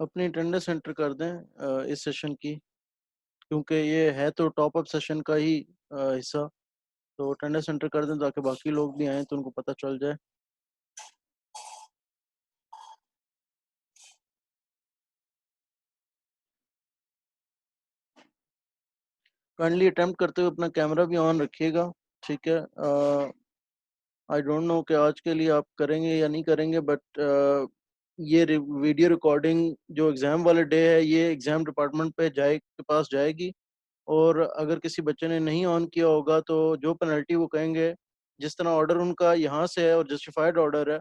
अपनी attendance enter कर दें इस सेशन की, क्योंकि ये है तो टॉप अप सेशन का ही हिस्सा। तो अटेंडेंस एंटर कर दें ताकि बाकी लोग भी आएँ तो उनको पता चल जाए। काइंडली अटेम्प्ट करते हुए अपना कैमरा भी ऑन रखिएगा, ठीक है। आई डोंट नो कि आज के लिए आप करेंगे या नहीं करेंगे, बट ये वीडियो रिकॉर्डिंग जो एग्ज़ाम वाले डे है ये एग्ज़ाम डिपार्टमेंट पे के पास जाएगी। और अगर किसी बच्चे ने नहीं ऑन किया होगा तो जो पेनल्टी वो कहेंगे, जिस तरह ऑर्डर उनका यहाँ से है और जस्टिफाइड ऑर्डर है,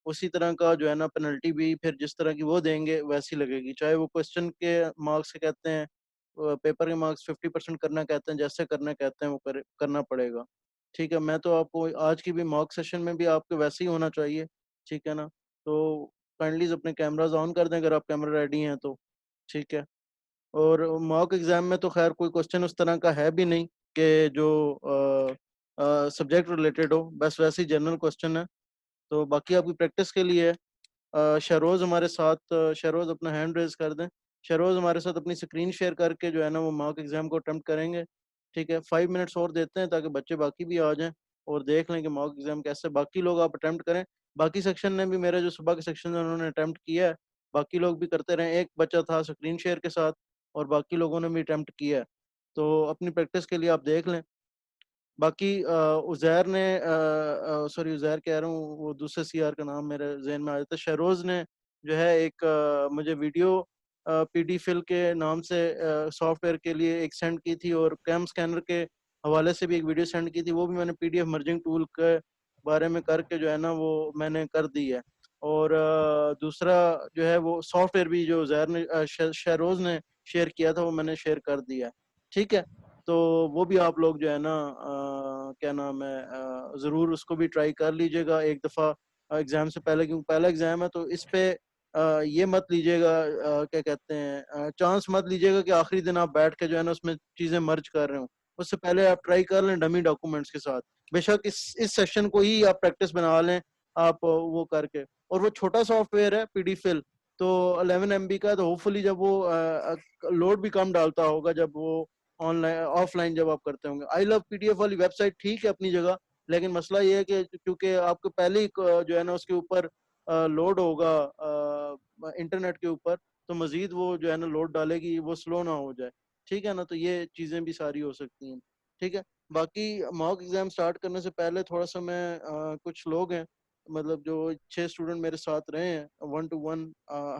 उसी तरह का जो है ना पेनल्टी भी फिर जिस तरह की वो देंगे वैसी लगेगी। चाहे वो क्वेश्चन के मार्क्स के कहते हैं, पेपर के मार्क्स 50% करना कहते हैं, जैसे करना कहते हैं वो करना पड़ेगा। ठीक है, मैं तो आपको आज की भी मॉक सेशन में भी आपके वैसे ही होना चाहिए, ठीक है ना? तो काइंडली अपने कैमराज़ ऑन कर दें अगर आप कैमरा रेडी हैं तो, ठीक है। और मॉक एग्ज़ाम में तो ख़ैर कोई क्वेश्चन उस तरह का है भी नहीं कि जो सब्जेक्ट रिलेटेड हो, बस वैसे ही जनरल क्वेश्चन है। तो बाकी आपकी प्रैक्टिस के लिए शहरोज़ हमारे साथ, शहरोज़ अपना हैंड रेज़ कर दें। शहरोज़ हमारे साथ अपनी स्क्रीन शेयर करके जो है ना वो मॉक एग्ज़ाम को अटेम्प्ट करेंगे, ठीक है। 5 मिनट्स और देते हैं ताकि बच्चे बाकी भी आ जाएँ और देख लें कि मॉक एग्ज़ाम कैसे, बाकी लोग आप अटेम्प्ट करें। बाकी सेक्शन ने भी, मेरा जो सुबह के सेक्शन है उन्होंने अटेम्प्ट किया है, बाकी लोग भी करते रहें। एक बचा था स्क्रीन शेयर के साथ और बाकी लोगों ने भी अटेम्प्ट किया है। तो अपनी प्रैक्टिस के लिए आप देख लें। बाकी उज़ैर ने सॉरी उज़ैर कह रहा हूँ, वो दूसरे सीआर का नाम मेरे ज़हन में आ जाता है। शहरोज़ ने जो है एक मुझे वीडियो पीडी फिल के नाम से सॉफ्टवेयर के लिए एक सेंड की थी और कैम स्कैनर के हवाले से भी एक वीडियो सेंड की थी। वो भी मैंने पीडीएफ मर्जिंग टूल के बारे में करके जो है ना वो मैंने कर दी है। और दूसरा जो है वो सॉफ्टवेयर भी जो उज़ैर ने शहरोज़ ने शेयर किया था वो मैंने शेयर कर दिया है। ठीक है? तो वो भी आप लोग जो है ना क्या नाम है, ज़रूर उसको भी ट्राई कर लीजिएगा एक दफ़ा एग्ज़ाम से पहले, क्योंकि पहला एग्ज़ाम है तो इस पे ये मत लीजिएगा, क्या कहते हैं, चांस मत लीजिएगा कि आखिरी दिन आप बैठ के जो है ना उसमें चीज़ें मर्ज कर रहे हो। उससे पहले आप ट्राई कर लें डमी डॉक्यूमेंट्स के साथ। बेशक इस सेशन को ही आप प्रैक्टिस बना लें आप वो करके। और वो छोटा सॉफ्टवेयर है पीडीफिल, तो 11 एमबी का, तो होपफुली जब वो लोड भी कम डालता होगा जब वो ऑनलाइन ऑफलाइन जब आप करते होंगे। आई लव पीडीएफ वाली वेबसाइट ठीक है अपनी जगह, लेकिन मसला ये है कि क्योंकि आपको पहले ही जो है ना उसके ऊपर लोड होगा इंटरनेट के ऊपर, तो मजीद वो जो है ना लोड डालेगी, वो स्लो ना हो जाए। ठीक है ना? तो ये चीज़ें भी सारी हो सकती हैं। ठीक है? बाकी मॉक एग्जाम स्टार्ट करने से पहले थोड़ा सा मैं कुछ लोग हैं, मतलब जो 6 स्टूडेंट मेरे साथ रहे हैं 1 टू 1,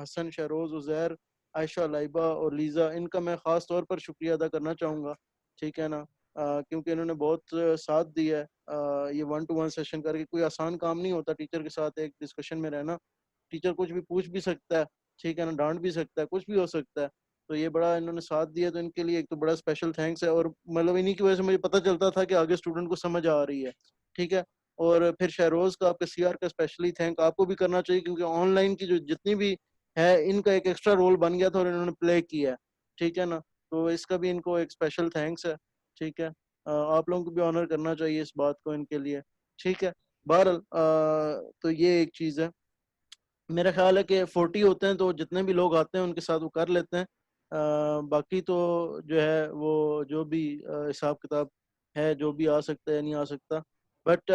हसन, शहरोज, उजैर, आयशा, लाइबा और लीज़ा, इनका मैं ख़ास तौर पर शुक्रिया अदा करना चाहूँगा, ठीक है ना? क्योंकि इन्होंने बहुत साथ दिया है। ये 1 टू 1 सेशन करके कोई आसान काम नहीं होता टीचर के साथ एक डिस्कशन में रहना। टीचर कुछ भी पूछ भी सकता है, ठीक है ना? डाँट भी सकता है, कुछ भी हो सकता है। तो ये बड़ा इन्होंने साथ दिया, तो इनके लिए एक तो बड़ा स्पेशल थैंक्स है। और मतलब इन्हीं की वज़ह से मुझे पता चलता था कि आगे स्टूडेंट को समझ आ रही है, ठीक है? और फिर शहरोज़ का, आपके सीआर का स्पेशली थैंक आपको भी करना चाहिए, क्योंकि ऑनलाइन की जो जितनी भी है, इनका एक एक्स्ट्रा रोल बन गया था और इन्होंने प्ले किया है, ठीक है ना? तो इसका भी इनको एक स्पेशल थैंक्स है, ठीक है? आप लोगों को भी ऑनर करना चाहिए इस बात को इनके लिए, ठीक है? बहरहाल तो ये एक चीज़ है। मेरा ख़्याल है कि 40 होते हैं तो जितने भी लोग आते हैं उनके साथ वो कर लेते हैं। बाकी तो जो है वो जो भी हिसाब-किताब है, जो भी आ सकता है, नहीं आ सकता। बट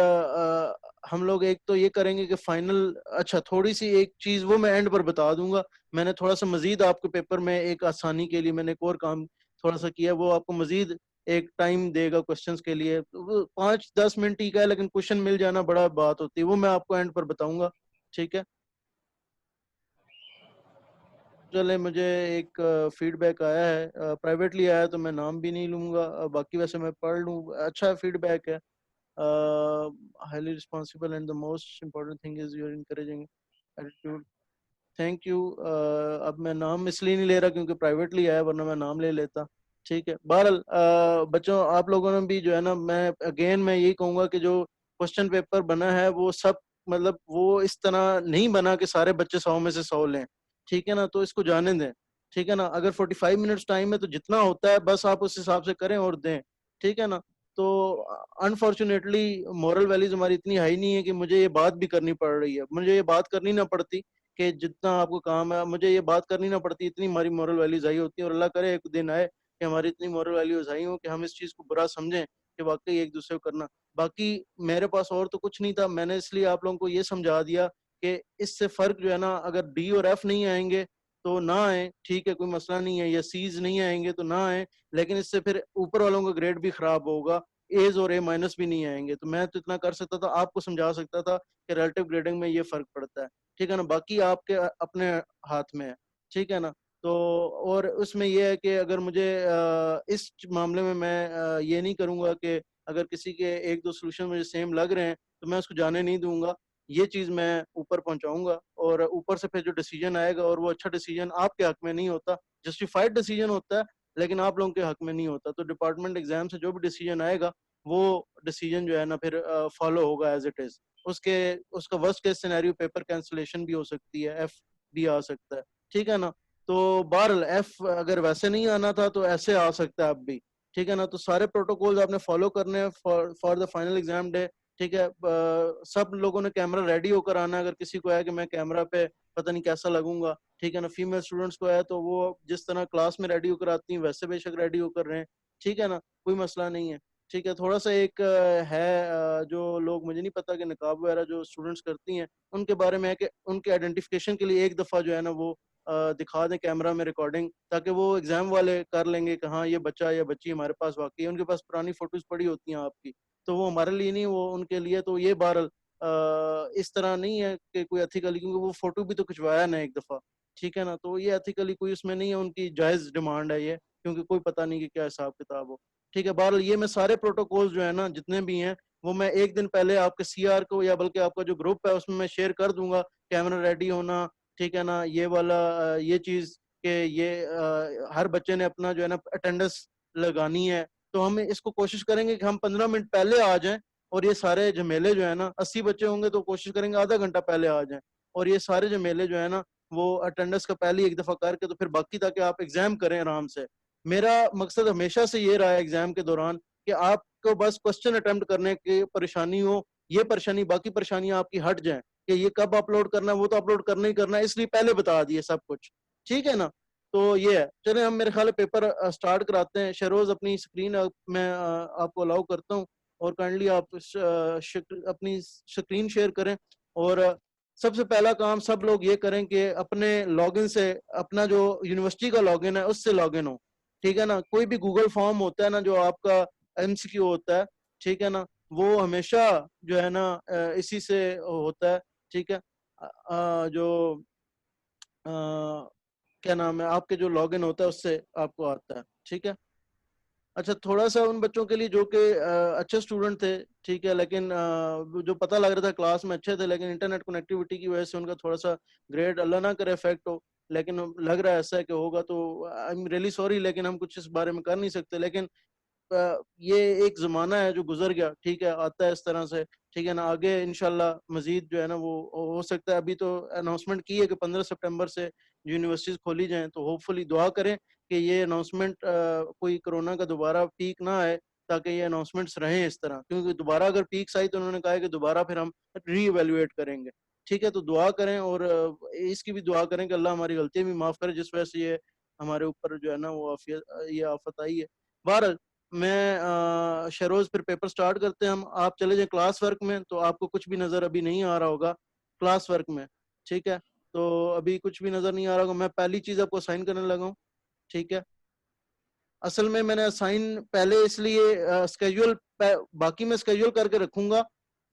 हम लोग एक तो ये करेंगे कि फाइनल, अच्छा थोड़ी-सी एक चीज़ वो मैं एंड पर बता दूँगा। मैंने थोड़ा-सा मज़ीद आपके पेपर में एक आसानी के लिए मैंने एक और काम थोड़ा-सा किया है, वो आपको मज़ीद एक टाइम देगा क्वेश्चंस के लिए। तो वो 5-10 मिनट ही का है, लेकिन क्वेश्चन मिल जाना बड़ा बात होती है। वो मैं आपको एंड पर बताऊँगा, ठीक है? चले, मुझे एक फीडबैक आया है, प्राइवेटली आया है तो मैं नाम भी नहीं लूँगा, बाकी वैसे मैं पढ़ लूँ, अच्छा फीडबैक है। Highly responsible and the most important thing is your encouraging attitude. Thank you. अब मैं नाम इसलिए नहीं ले रहा क्योंकि प्राइवेटली आया, वरना मैं नाम ले लेता। ठीक है। बहरहाल बच्चों, आप लोगों ने भी जो है ना, मैं यही कहूँगा कि जो क्वेश्चन पेपर बना है वो सब, मतलब वो इस तरह नहीं बना कि सारे बच्चे 100 में से 100 लें। ठीक है ना? तो इसको जाने दें। ठीक है ना? अगर 45 मिनट्स टाइम है तो जितना होता है बस आप उस हिसाब से करें और दें। ठीक है ना? तो अनफॉर्चुनेटली मोरल वैल्यूज़ हमारी इतनी हाई नहीं है कि मुझे ये बात भी करनी पड़ रही है। मुझे ये बात करनी ना पड़ती, कि जितना आपको काम है मुझे ये बात करनी ना पड़ती, इतनी हमारी मॉरल वैल्यूज हाई होती है। और अल्लाह करे एक दिन आए कि हमारी इतनी मॉरल वैल्यूज हाई हो कि हम इस चीज़ को बुरा समझें कि वाकई एक दूसरे को करना। बाकी मेरे पास और तो कुछ नहीं था, मैंने इसलिए आप लोगों को ये समझा दिया कि इससे फ़र्क जो है ना, अगर डी और एफ नहीं आएंगे तो ना आए, ठीक है, कोई मसला नहीं है, या सीज नहीं आएंगे तो ना आए, लेकिन इससे फिर ऊपर वालों का ग्रेड भी खराब होगा, एज और ए माइनस भी नहीं आएंगे। तो मैं तो इतना कर सकता था, आपको समझा सकता था कि रिलेटिव ग्रेडिंग में ये फर्क पड़ता है, ठीक है ना। बाकी आपके अपने हाथ में है, ठीक है ना। तो और उसमें यह है कि अगर मुझे इस मामले में मैं ये नहीं करूंगा कि अगर किसी के एक दो सोल्यूशन मुझे सेम लग रहे हैं तो मैं उसको जाने नहीं दूंगा, ये चीज मैं ऊपर पहुंचाऊंगा। और ऊपर से फिर जो डिसीजन आएगा, और वो अच्छा डिसीजन आपके हक में नहीं होता, जस्टिफाइड डिसीजन होता है लेकिन आप लोगों के हक में नहीं होता। तो डिपार्टमेंट एग्जाम से जो भी डिसीजन आएगा वो डिसीजन जो है ना फिर फॉलो होगा एज इट इज। उसके उसका worst case scenario paper cancellation भी हो सकती है, एफ भी आ सकता है, ठीक है ना। तो बहरहाल एफ अगर वैसे नहीं आना था तो ऐसे आ सकता है अब भी, ठीक है ना। तो सारे प्रोटोकॉल्स आपने फॉलो करने हैं for the final exam day, ठीक है। सब लोगों ने कैमरा रेडी होकर आना है। अगर किसी को है कि मैं कैमरा पे पता नहीं कैसा लगूंगा, ठीक है ना, फीमेल स्टूडेंट्स को है तो वो जिस तरह क्लास में रेडी होकर आती हैं वैसे बेशक रेडी होकर रहे हैं, ठीक है ना, कोई मसला नहीं है, ठीक है। थोड़ा सा एक जो लोग, मुझे नहीं पता कि निकाब वगैरह जो स्टूडेंट्स करती हैं उनके बारे में है कि उनके आइडेंटिफिकेशन के लिए एक दफ़ा जो है ना वो दिखा दें कैमरा में रिकॉर्डिंग, ताकि वो एग्जाम वाले कर लेंगे कि हाँ ये बच्चा या बच्ची हमारे पास वाकई है। उनके पास पुरानी फोटोज पड़ी होती हैं आपकी, तो वो हमारे लिए नहीं, वो उनके लिए। तो ये बहरहाल इस तरह नहीं है कि कोई एथिकली, क्योंकि वो फोटो भी तो खिंचवाया ना एक दफ़ा, ठीक है ना। तो ये एथिकली कोई उसमें नहीं है, उनकी जायज़ डिमांड है ये, क्योंकि कोई पता नहीं कि क्या हिसाब किताब हो, ठीक है। बहरहाल ये मैं सारे प्रोटोकॉल जो है ना जितने भी हैं वो मैं एक दिन पहले आपके सीआर को, या बल्कि आपका जो ग्रुप है उसमें मैं शेयर कर दूंगा। कैमरा रेडी होना, ठीक है ना, ये वाला ये चीज़ कि ये हर बच्चे ने अपना जो है ना अटेंडेंस लगानी है। तो हम इसको कोशिश करेंगे कि हम 15 मिनट पहले आ जाएं, और ये सारे झमेले जो है ना, 80 बच्चे होंगे तो कोशिश करेंगे आधा घंटा पहले आ जाएं, और ये सारे झमेले जो है ना वो अटेंडेंस का पहले एक दफा करके तो फिर बाकी, ताकि आप एग्जाम करें आराम से। मेरा मकसद हमेशा से ये रहा है एग्जाम के दौरान कि आपको बस क्वेश्चन अटेम्प्ट करने की परेशानी हो, ये परेशानी, बाकी परेशानियां आपकी हट जाएं कि ये कब अपलोड करना है, वो तो अपलोड करना ही करना है, इसलिए पहले बता दिए सब कुछ, ठीक है ना। तो ये है, चले हम मेरे ख्याल पेपर स्टार्ट कराते हैं। शहरोज अपनी स्क्रीन मैं आपको अलाउ करता हूँ, और काइंडली आप अपनी स्क्रीन शेयर करें। और सबसे पहला काम सब लोग ये करें कि अपने लॉगिन से, अपना जो यूनिवर्सिटी का लॉगिन है उससे लॉगिन हो, ठीक है ना। कोई भी गूगल फॉर्म होता है ना जो आपका एमसीक्यू होता है, ठीक है ना, वो हमेशा जो है ना इसी से होता है, ठीक है। जो क्या नाम है, आपके जो लॉगिन होता है उससे आपको आता है, ठीक है। अच्छा, थोड़ा सा उन बच्चों के लिए जो कि अच्छे स्टूडेंट थे, ठीक है, लेकिन जो पता लग रहा था क्लास में अच्छे थे, लेकिन इंटरनेट कनेक्टिविटी की वजह से उनका थोड़ा सा ग्रेड, अल्लाह ना करे इफेक्ट हो, लेकिन लग रहा है ऐसा है कि होगा। तो आई एम रियली सॉरी, लेकिन हम कुछ इस बारे में कर नहीं सकते। लेकिन ये एक ज़माना है जो गुजर गया, ठीक है, आता है इस तरह से, ठीक है ना। आगे इंशाल्लाह मजीद जो है ना वो हो सकता है। अभी तो अनाउंसमेंट की है कि 15 सितंबर से यूनिवर्सिटीज़ खोली जाएं, तो होपफुली दुआ करें कि ये अनाउंसमेंट कोई कोरोना का दोबारा पीक ना आए, ताकि ये अनाउंसमेंट्स रहें इस तरह। क्योंकि दोबारा अगर पीक्स आई तो उन्होंने कहा है कि दोबारा फिर हम री एवेल्युएट करेंगे, ठीक है। तो दुआ करें, और इसकी भी दुआ करें कि अल्लाह हमारी गलतियां भी माफ़ करे जिस वजह से ये हमारे ऊपर जो है ना वो ये आफत आई है। बहरहाल मैं शहरोज फिर पेपर स्टार्ट करते हैं हम। आप चले जाएं क्लास वर्क में, तो आपको कुछ भी नज़र अभी नहीं आ रहा होगा क्लास वर्क में, ठीक है। तो अभी कुछ भी नज़र नहीं आ रहा होगा। मैं पहली चीज़ आपको साइन करने लगा हूँ, ठीक है। असल में मैंने साइन पहले इसलिए स्केड्यूल बाकी मैं स्केड्यूल करके रखूंगा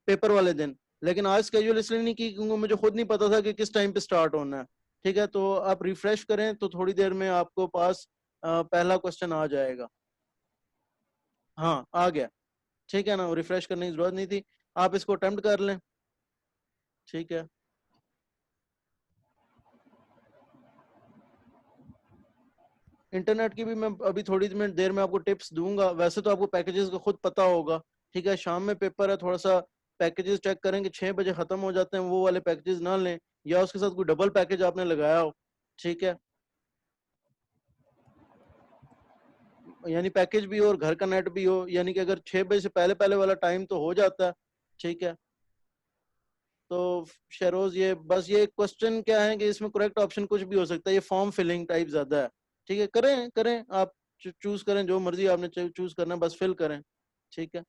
पेपर वाले दिन, लेकिन आज स्केड्यूल इसलिए नहीं की क्योंकि मुझे खुद नहीं पता था कि किस टाइम पे स्टार्ट होना है, ठीक है। तो आप रिफ्रेश करें तो थोड़ी देर में आपको पास पहला क्वेश्चन आ जाएगा। हाँ, आ गया, ठीक है ना, रिफ्रेश करने की जरूरत नहीं थी। आप इसको अटेम्प्ट कर लें, ठीक है। इंटरनेट की भी मैं अभी थोड़ी देर में आपको टिप्स दूंगा। वैसे तो आपको पैकेजेस का खुद पता होगा, ठीक है। शाम में पेपर है, थोड़ा सा पैकेजेस चेक करें कि 6 बजे खत्म हो जाते हैं, वो वाले पैकेजेस ना लें, या उसके साथ कोई डबल पैकेज आपने लगाया हो, ठीक है। यानी पैकेज भी हो और घर का नेट भी हो, यानी कि अगर 6 बजे से पहले पहले वाला टाइम तो हो जाता है, ठीक है। तो शहरोज ये बस ये क्वेश्चन क्या है कि इसमें करेक्ट ऑप्शन कुछ भी हो सकता है, ये फॉर्म फिलिंग टाइप ज्यादा है। ठीक है, करें करें आप चूज करें जो मर्जी आपने चूज करना है, बस फिल करें। ठीक है,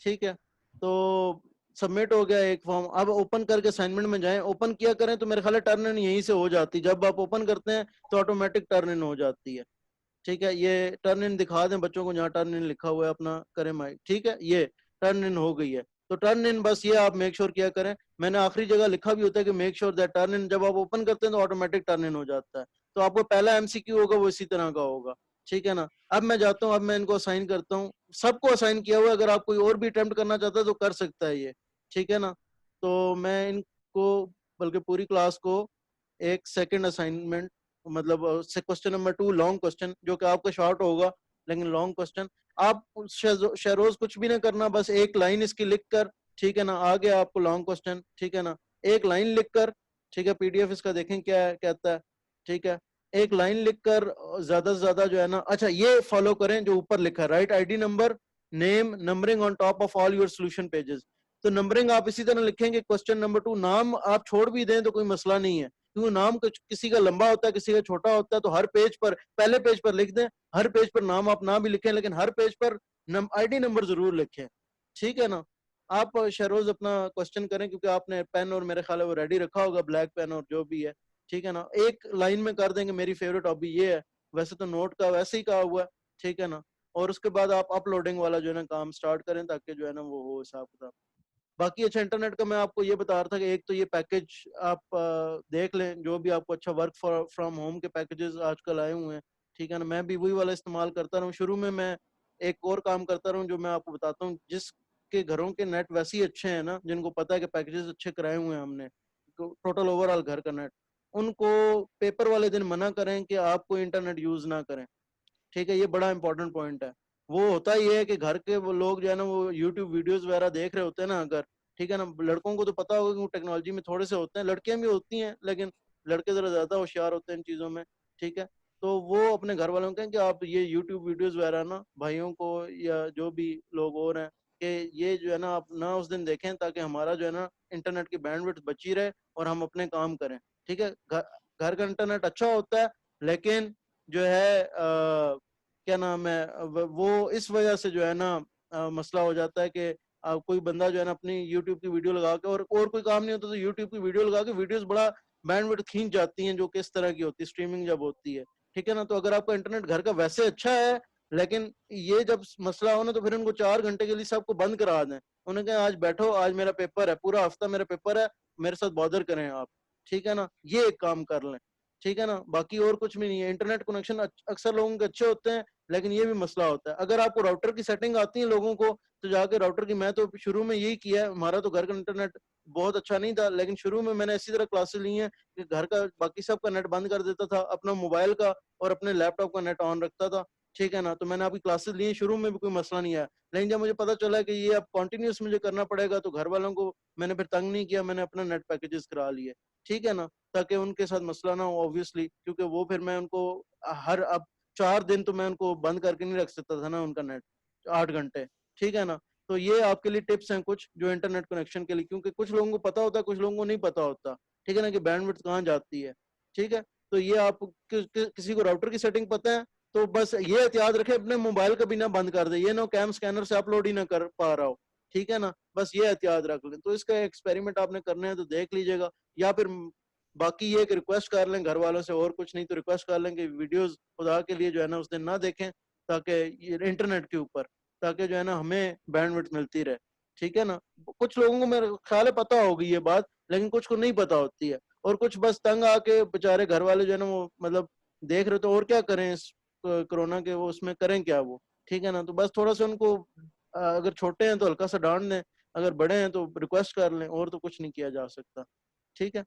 ठीक है। तो सबमिट हो गया एक फॉर्म, अब ओपन करके असाइनमेंट में जाएं। ओपन किया करें तो मेरे ख्याल है टर्न इन यहीं से हो जाती, जब आप ओपन करते हैं तो ऑटोमेटिक टर्न इन हो जाती है। ठीक है, ये टर्न इन दिखा दें बच्चों को, जहाँ टर्न इन लिखा हुआ है अपना करें माइक। ठीक है, ये टर्न इन हो गई है। तो टर्न इन बस ये आप मेक श्योर किया करें। मैंने आखिरी जगह लिखा भी होता है कि make sure that turn in, जब आप ओपन करते हैं तो ऑटोमेटिक टर्न इन हो जाता है। तो आपको पहला एमसीक्यू होगा वो इसी तरह का होगा। ठीक है ना, अब मैं जाता हूँ, अब मैं इनको असाइन करता हूँ। सबको असाइन किया हुआ है, अगर आप कोई और भी अटेम्प्ट करना चाहता है तो कर सकता है ये। ठीक है ना, तो मैं इनको बल्कि पूरी क्लास को एक सेकंड असाइनमेंट, मतलब क्वेश्चन नंबर 2 लॉन्ग क्वेश्चन, जो कि आपका शॉर्ट होगा लेकिन लॉन्ग क्वेश्चन। आप शहरोज कुछ भी ना करना, बस एक लाइन इसकी लिख कर, ठीक है ना, आ गया आपको लॉन्ग क्वेश्चन। ठीक है ना, एक लाइन लिख कर, ठीक है, पीडीएफ इसका देखें क्या है, कहता है। ठीक है, एक लाइन लिखकर ज्यादा से ज्यादा जो है ना, अच्छा ये फॉलो करें जो ऊपर लिखा है, right ID number, name, numbering on top of all your solution pages. तो नंबरिंग आप इसी तरह लिखेंगे। क्वेश्चन नंबर 2 नाम आप छोड़ भी दें तो कोई मसला नहीं है, क्योंकि नाम किसी का लंबा होता है, किसी का छोटा होता है। तो हर पेज पर, पहले पेज पर लिख दें, हर पेज पर नाम आप ना भी लिखें, लेकिन हर पेज पर आईडी नंबर जरूर लिखें। ठीक है ना, आप शहरोज अपना क्वेश्चन करें, क्योंकि आपने पेन और मेरे ख्याल है वो रेडी रखा होगा, ब्लैक पेन और जो भी है। ठीक है ना, एक लाइन में कर देंगे मेरी फेवरेट हॉबी ये है, वैसे तो नोट का वैसे ही कहा हुआ है। ठीक है ना, और उसके बाद आप अपलोडिंग वाला जो है ना काम स्टार्ट करें, ताकि जो है ना वो हो हिसाब किताब। बाकी अच्छा, इंटरनेट का मैं आपको ये बता रहा था कि एक तो ये पैकेज आप देख लें, जो भी आपको अच्छा, वर्क फ्रॉम होम के पैकेजेस आजकल आए हुए हैं। ठीक है ना, मैं भी वही वाला इस्तेमाल करता रहा हूँ। शुरू में मैं एक और काम करता रहा हूँ जो मैं आपको बताता हूँ, जिसके घरों के नेट वैसे ही अच्छे हैं ना, जिनको पता है कि पैकेजेस अच्छे कराए हुए हैं हमने, टोटल ओवरऑल घर का नेट, उनको पेपर वाले दिन मना करें कि आप कोई इंटरनेट यूज ना करें। ठीक है, ये बड़ा इंपॉर्टेंट पॉइंट है। वो होता ये है कि घर के वो लोग जो है ना, वो यूट्यूब वीडियोस वगैरह देख रहे होते हैं ना अगर, ठीक है ना, लड़कों को तो पता होगा कि वो टेक्नोलॉजी में थोड़े से होते हैं, लड़कियां भी होती हैं लेकिन लड़के जरा ज्यादा होशियार होते हैं इन चीजों में। ठीक है, तो वो अपने घर वालों को कहें कि आप ये यूट्यूब वीडियोस वगैरह ना, भाइयों को या जो भी लोग और हैं, कि ये जो है ना आप ना उस दिन देखें, ताकि हमारा जो है ना इंटरनेट की बैंडविड्थ बची रहे और हम अपने काम करें। ठीक है, घर का इंटरनेट अच्छा होता है, लेकिन जो है क्या नाम है, वो इस वजह से जो है ना मसला हो जाता है कि कोई बंदा जो है ना अपनी यूट्यूब की वीडियो लगा के, और कोई काम नहीं होता तो यूट्यूब की वीडियो लगा के वीडियोस बड़ा बैंडविड्थ खींच जाती हैं, जो किस तरह की होती है स्ट्रीमिंग जब होती है। ठीक है ना, तो अगर आपका इंटरनेट घर का वैसे अच्छा है, लेकिन ये जब मसला हो ना, तो फिर उनको 4 घंटे के लिए सबको बंद करा दें। उन्हें कहें आज बैठो, आज मेरा पेपर है, पूरा हफ्ता मेरा पेपर है, मेरे साथ बॉदर करें आप। ठीक है ना, ये एक काम कर लें। ठीक है ना, बाकी और कुछ भी नहीं है। इंटरनेट कनेक्शन अक्सर लोगों के अच्छे होते हैं, लेकिन ये भी मसला होता है। अगर आपको राउटर की सेटिंग आती है लोगों को, तो जाके राउटर की, मैं तो शुरू में यही किया है, हमारा तो घर का इंटरनेट बहुत अच्छा नहीं था, लेकिन शुरू में मैंने इसी तरह क्लासेस ली हैं कि घर का बाकी सबका नेट बंद कर देता था, अपना मोबाइल का और अपने लैपटॉप का नेट ऑन रखता था। ठीक है ना, तो मैंने आपकी क्लासेस ली, शुरू में भी कोई मसला नहीं आया। लेकिन जब मुझे पता चला कि ये अब कॉन्टिन्यूस मुझे करना पड़ेगा, तो घर वालों को मैंने फिर तंग नहीं किया, मैंने अपना नेट पैकेजेस करा लिए। ठीक है ना, ताकि उनके साथ मसला ना हो ऑब्वियसली, क्योंकि वो फिर मैं उनको हर अब 4 दिन तो मैं उनको बंद करके नहीं रख सकता था ना उनका नेट 8 घंटे। ठीक है ना, तो ये आपके लिए टिप्स हैं कुछ जो इंटरनेट कनेक्शन के लिए, क्योंकि कुछ लोगों को पता होता है, कुछ लोगों को नहीं पता होता। ठीक है ना, कि बैंडविड्थ कहाँ जाती है। ठीक है, तो ये आप किसी को राउटर की सेटिंग पता है, तो बस ये एहतियात रखें, अपने मोबाइल का भी ना बंद कर दे, ये ना कैम स्कैनर से अपलोड ही ना कर पा रहा हो। ठीक है ना, बस ये एहतियात रख लें। तो इसका एक्सपेरिमेंट आपने करना है तो देख लीजिएगा, या फिर बाकी ये कि रिक्वेस्ट कर लें घर वालों से, और कुछ नहीं तो रिक्वेस्ट कर लें कि वीडियोस खुदा के लिए जो है ना उस दिन ना देखें, ताकि इंटरनेट के ऊपर, ताकि जो है ना हमें बैंडविड्थ मिलती रहे। ठीक है ना, कुछ लोगों को मेरे ख्याल है पता होगी ये बात, लेकिन कुछ को नहीं पता होती है, और कुछ बस तंग आके बेचारे घर वाले जो है ना वो मतलब देख रहे, तो और क्या करें इस कोरोना के वो उसमें करें क्या वो। ठीक है ना, तो बस थोड़ा सा उनको अगर छोटे हैं तो हल्का सा डांट दें, अगर बड़े हैं तो रिक्वेस्ट कर लें, और तो कुछ नहीं किया जा सकता। ठीक है,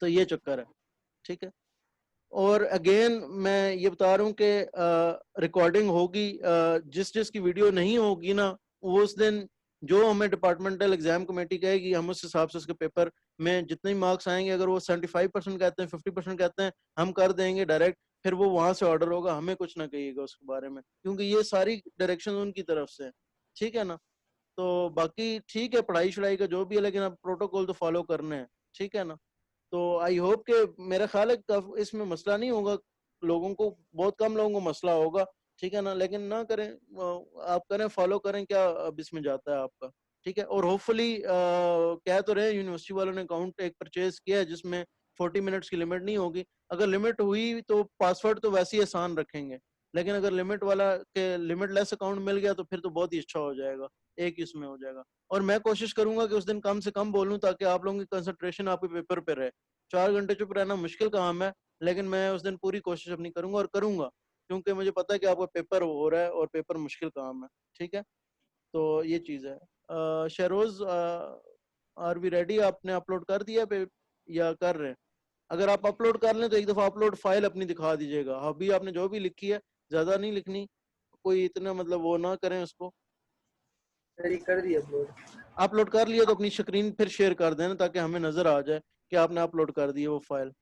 तो ये चक्कर है। ठीक है, और अगेन मैं ये बता रहा हूँ कि रिकॉर्डिंग होगी, जिस जिस की वीडियो नहीं होगी ना, वो उस दिन जो हमें डिपार्टमेंटल एग्जाम कमेटी कहेगी हम उस हिसाब से उसके पेपर में जितने मार्क्स आएंगे, अगर वो 75% कहते हैं, 50% कहते हैं, हम कर देंगे डायरेक्ट। फिर वो वहां से ऑर्डर होगा, हमें कुछ ना कहिएगा उसके बारे में, क्योंकि ये सारी डायरेक्शन उनकी तरफ से है। ठीक है ना? तो बाकी ठीक है, पढ़ाई शढ़ाई का जो भी है, लेकिन अब प्रोटोकॉल तो फॉलो करने हैं। ठीक है ना? तो आई होप के, मेरा ख्याल है इसमें मसला नहीं होगा, लोगों को, बहुत कम लोगों को मसला होगा। ठीक है ना? लेकिन ना करें, आप करें, फॉलो करें, क्या अब इसमें जाता है आपका। ठीक है, और होपफुली कह तो रहे यूनिवर्सिटी वालों ने अकाउंट एक परचेज किया है जिसमें 40 मिनट्स की लिमिट नहीं होगी। अगर लिमिट हुई तो पासवर्ड तो वैसे ही आसान रखेंगे, लेकिन अगर लिमिट वाला के लिमिट लेस अकाउंट मिल गया तो फिर तो बहुत ही अच्छा हो जाएगा, एक ही उसमें हो जाएगा। और मैं कोशिश करूंगा कि उस दिन कम से कम बोलूं, ताकि आप लोगों की कंसंट्रेशन आपके पेपर पे रहे। 4 घंटे चुप रहना मुश्किल काम है, लेकिन मैं उस दिन पूरी कोशिश अपनी करूंगा, और करूंगा, क्योंकि मुझे पता है कि आपका पेपर हो रहा है और पेपर मुश्किल काम है। ठीक है, तो ये चीज़ है। Shahroz, are we ready? आपने अपलोड कर दिया पे या कर रहे हैं? अगर आप अपलोड कर लें तो एक दफ़ा अपलोड फाइल अपनी दिखा दीजिएगा। अभी आपने जो भी लिखी है, ज़्यादा नहीं लिखनी, कोई इतना मतलब वो ना करें उसको। सर कर दिया अपलोड। अपलोड कर लिया तो अपनी स्क्रीन फिर शेयर कर देना, ताकि हमें नज़र आ जाए कि आपने अपलोड कर दी है वो फाइल।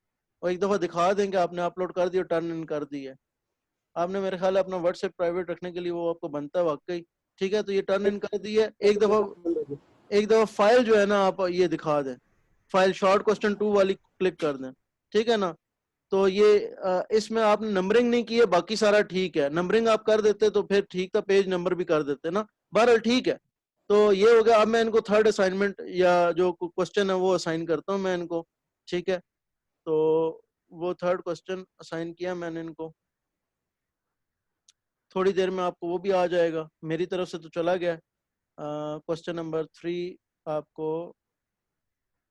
और एक दफ़ा दिखा दें कि आपने अपलोड कर दी और टर्न इन कर दी है। आपने, मेरे ख्याल है, अपना व्हाट्सएप प्राइवेट रखने के लिए वो आपको बनता है वाकई। ठीक है, तो ये टर्न इन कर दी है। एक दफ़ा फाइल जो है ना, आप ये दिखा दें, फाइल शॉर्ट क्वेश्चन 2 वाली क्लिक कर दें। ठीक है ना? तो ये इसमें आपने नंबरिंग नहीं की है, बाकी सारा ठीक है। नंबरिंग आप कर देते तो फिर ठीक था, पेज नंबर भी कर देते ना। बहरहाल ठीक है, तो ये हो गया। अब मैं इनको थर्ड असाइनमेंट या जो क्वेश्चन है वो असाइन करता हूँ मैं इनको। ठीक है, तो वो थर्ड क्वेश्चन असाइन किया मैंने इनको। थोड़ी देर में आपको वो भी आ जाएगा, मेरी तरफ से तो चला गया। क्वेश्चन नंबर 3 आपको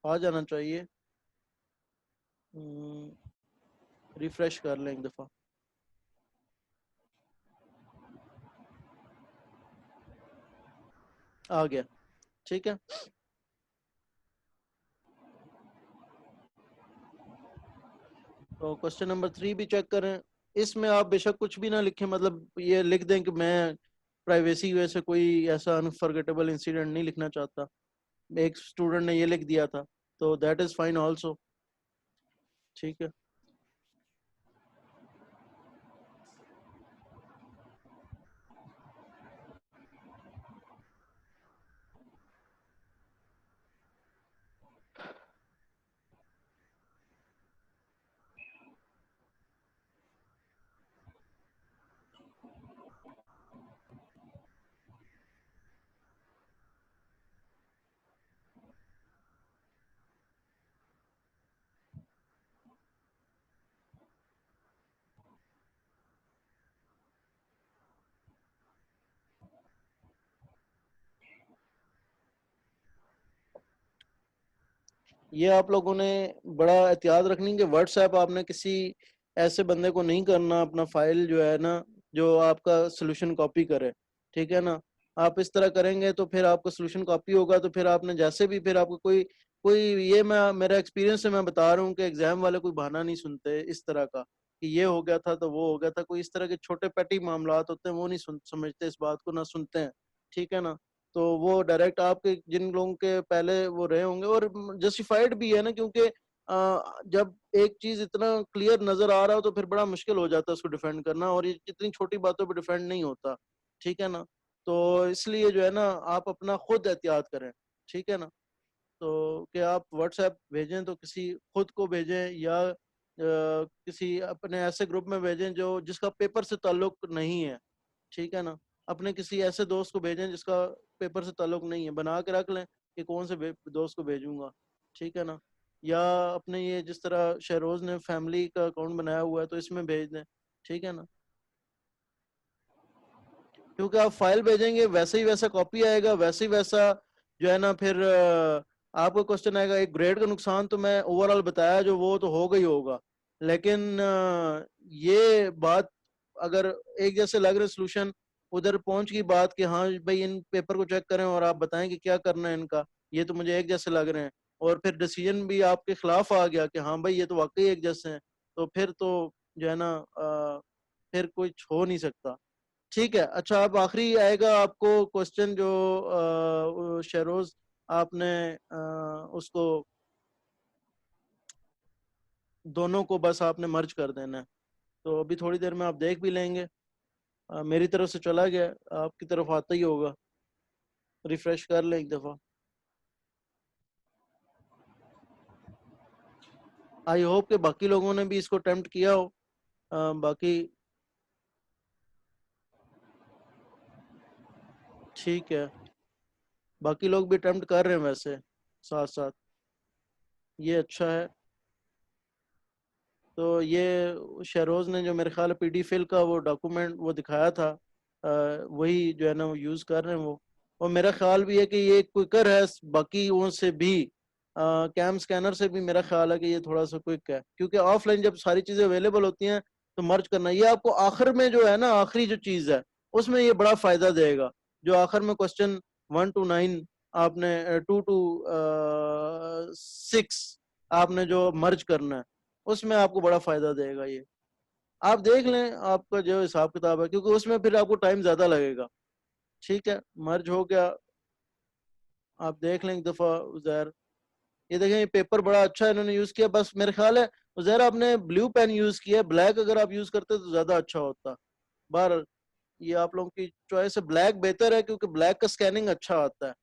आ जाना चाहिए। रिफ्रेश कर लें एक दफ़ा। आ गया। ठीक है, तो क्वेश्चन नंबर 3 भी चेक करें। इसमें आप बेशक कुछ भी ना लिखें, मतलब ये लिख दें कि मैं प्राइवेसी की वजह से कोई ऐसा अनफॉरगेटेबल इंसिडेंट नहीं लिखना चाहता। एक स्टूडेंट ने ये लिख दिया था, तो दैट इज़ फाइन आल्सो। ठीक है, ये आप लोगों ने बड़ा एहतियात रखनी कि व्हाट्सएप आपने किसी ऐसे बंदे को नहीं करना अपना फाइल जो है ना, जो आपका सोल्यूशन कॉपी करे। ठीक है ना? आप इस तरह करेंगे तो फिर आपका सोल्यूशन कॉपी होगा, तो फिर आपने जैसे भी, फिर आपको कोई कोई ये, मैं मेरा एक्सपीरियंस से मैं बता रहा हूँ कि एग्जाम वाले कोई बहाना नहीं सुनते इस तरह का कि ये हो गया था तो वो हो गया था। कोई इस तरह के छोटे पेटी मामलात होते हैं, वो नहीं समझते इस बात को, ना सुनते हैं। ठीक है ना? तो वो डायरेक्ट आपके, जिन लोगों के पहले वो रहे होंगे, और जस्टिफाइड भी है ना, क्योंकि जब एक चीज इतना क्लियर नजर आ रहा हो तो फिर बड़ा मुश्किल हो जाता है उसको डिफेंड करना, और ये इतनी छोटी बातों पे डिफेंड नहीं होता। ठीक है ना? तो इसलिए जो है ना, आप अपना खुद एहतियात करें। ठीक है ना? तो कि आप व्हाट्सएप भेजें तो किसी खुद को भेजें, या किसी अपने ऐसे ग्रुप में भेजें जो जिसका पेपर से ताल्लुक नहीं है। ठीक है ना? अपने किसी ऐसे दोस्त को भेजें जिसका पेपर से ताल्लुक नहीं है, बना के रख लें कि कौन से दोस्त को भेजूंगा। ठीक है ना? या अपने ये जिस तरह शहरोज ने फैमिली का अकाउंट बनाया हुआ है तो इसमें भेज दें। ठीक है ना? क्योंकि आप फाइल भेजेंगे वैसे ही वैसा कॉपी आएगा, वैसे ही वैसा जो है ना, फिर आपका क्वेश्चन आएगा। एक ग्रेड का नुकसान तो मैं ओवरऑल बताया, जो वो तो होगा ही होगा, लेकिन ये बात, अगर एक जैसे लग रहे सोल्यूशन, उधर पहुंच गई बात कि हाँ भाई इन पेपर को चेक करें और आप बताएं कि क्या करना है इनका, ये तो मुझे एक जैसे लग रहे हैं, और फिर डिसीजन भी आपके खिलाफ आ गया कि हाँ भाई ये तो वाकई एक जैसे हैं, तो फिर तो जो है ना, फिर कुछ हो नहीं सकता। ठीक है। अच्छा, अब आखिरी आएगा आपको क्वेश्चन जो शहरोज आपने उसको दोनों को बस आपने मर्ज कर देना है। तो अभी थोड़ी देर में आप देख भी लेंगे। मेरी तरफ से चला गया, आपकी तरफ आता ही होगा। रिफ्रेश कर ले एक दफा। आई होप कि बाकी लोगों ने भी इसको अटेम्प्ट किया हो। बाकी ठीक है, बाकी लोग भी अटेम्प्ट कर रहे हैं वैसे साथ साथ, ये अच्छा है। तो ये शहरोज ने जो मेरे ख्याल पीडी फिल का वो डॉक्यूमेंट वो दिखाया था, वही जो है ना वो यूज़ कर रहे हैं वो। और मेरा ख्याल भी है कि ये क्विकर है बाकी वो से भी, कैम स्कैनर से भी मेरा ख्याल है कि ये थोड़ा सा क्विक है, क्योंकि ऑफलाइन जब सारी चीज़ें अवेलेबल होती हैं तो मर्ज करना ये आपको आखिर में जो है ना, आखिरी जो चीज़ है उसमें ये बड़ा फायदा देगा। जो आखिर में क्वेश्चन 1 to 9 आपने 2 to 6 आपने जो मर्ज करना है उसमें आपको बड़ा फायदा देगा ये। आप देख लें आपका जो हिसाब किताब है, क्योंकि उसमें फिर आपको टाइम ज्यादा लगेगा। ठीक है, मर्ज हो गया, आप देख लें एक दफा। उजैर, ये देखें ये पेपर बड़ा अच्छा इन्होंने यूज किया। बस मेरे ख्याल है उजैर आपने ब्लू पेन यूज किया, ब्लैक अगर आप यूज करते तो ज्यादा अच्छा होता। बार ये आप लोगों की चॉइस है, ब्लैक बेहतर है क्योंकि ब्लैक का स्कैनिंग अच्छा आता है।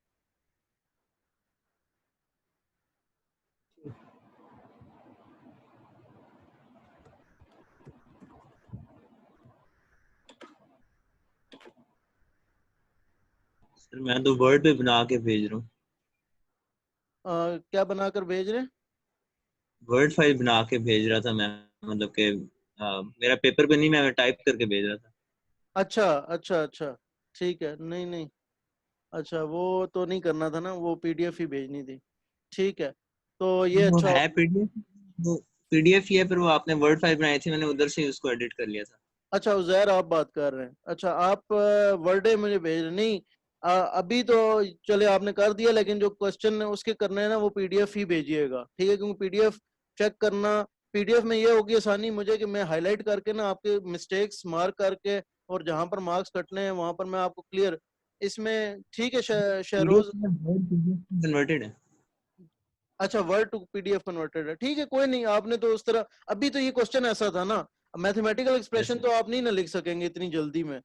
सर मैं तो वर्ड पे बना के भेज रहा हूँ। क्या बनाकर भेज रहे हैं? वर्ड फाइल बना के भेज रहा था मैं, मतलब कि मेरा पेपर पे नहीं, मैं टाइप करके भेज रहा था। अच्छा अच्छा अच्छा, ठीक है। नहीं नहीं, अच्छा वो तो नहीं करना था ना, वो पीडीएफ ही भेजनी थी। ठीक है, तो ये वो अच्छा। है पीडीएफ, वो पीडीएफ ही है, पर वो आपने वर्ड फाइल बनाई थी, मैंने उधर से उसको एडिट कर लिया था। अच्छा उजैर आप बात कर रहे हैं, अच्छा आप वर्डे मुझे भेज रहे नहीं। अभी तो चले आपने कर दिया, लेकिन जो क्वेश्चन उसके करने हैं ना वो पीडीएफ ही भेजिएगा, ठीक है? क्योंकि पीडीएफ चेक करना, पीडीएफ में ये होगी आसानी मुझे कि मैं हाईलाइट करके ना आपके मिस्टेक्स मार्क करके, और जहां पर मार्क्स कटने हैं वहां पर मैं आपको क्लियर इसमें। ठीक है पीडीएफ शहरोज। में वर्ड पीडीएफ कन्वर्टेड है। अच्छा, वर्ड टू पीडीएफ कन्वर्टेड है, ठीक है, कोई नहीं। आपने तो उस तरह, अभी तो ये क्वेश्चन ऐसा था ना, मैथमेटिकल यस एक्सप्रेशन सर। तो आप नहीं ना लिख सकेंगे इतनी जल्दी में,